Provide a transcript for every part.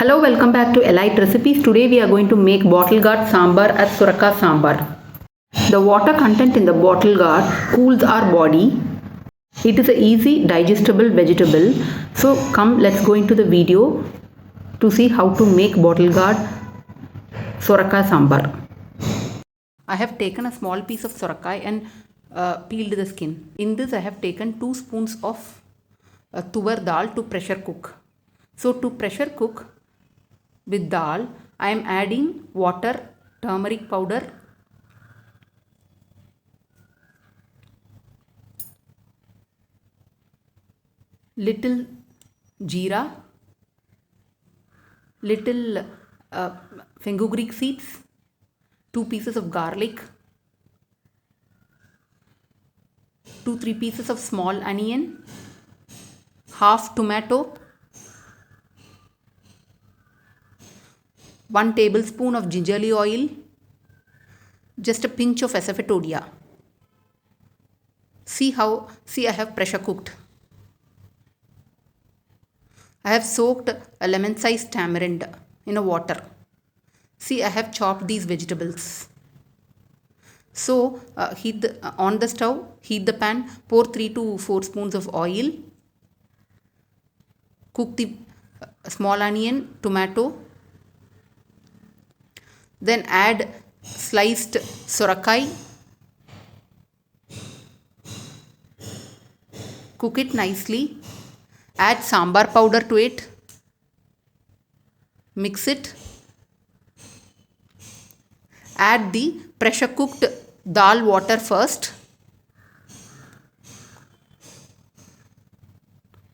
Hello, welcome back to Elite Recipes. Today we are going to make bottle gourd sambar as Sorakkai sambar. The water content in the bottle gourd cools our body. It is an easy digestible vegetable. So come, let's go into the video to see how to make bottle gourd Sorakkai sambar. I have taken a small piece of Sorakkai and peeled the skin. In this I have taken 2 spoons of tuvar dal to pressure cook. So to pressure cook with dal, I am adding water, turmeric powder, little jeera, little fenugreek seeds, 2 pieces of garlic, 2-3 pieces of small onion, half tomato, 1 tablespoon of gingerly oil, just a pinch of asafoetida. See I have pressure cooked. I have soaked a lemon sized tamarind in a water. See, I have chopped these vegetables. So on the stove, heat the pan, pour 3 to 4 spoons of oil, cook the small onion, tomato, then add sliced sorakkai, cook it nicely, add sambar powder to it, mix it, add the pressure cooked dal water first,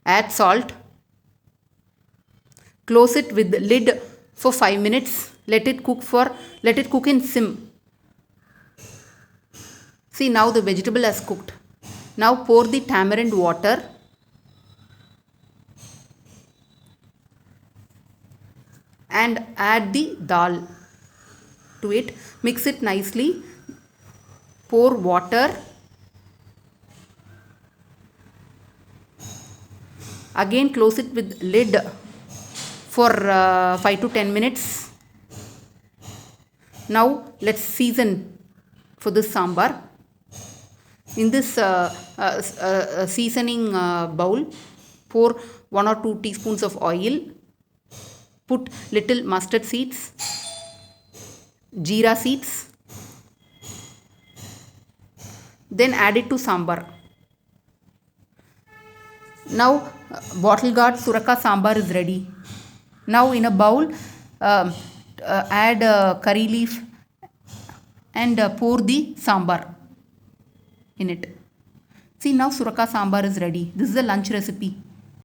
add salt, close it with the lid for 5 minutes. Let it cook in sim. See, now the vegetable has cooked. Now pour the tamarind water and add the dal to it. Mix it nicely. Pour water. Again close it with lid for 5 to 10 minutes. Now let's season for this sambar. In this seasoning bowl, pour 1 or 2 teaspoons of oil. Put little mustard seeds, jeera seeds. Then add it to sambar. Now bottle gourd Sorakkai sambar is ready. Now in a bowl, add curry leaf and pour the sambar in it. See, now Sorakkai sambar is ready. This is a lunch recipe.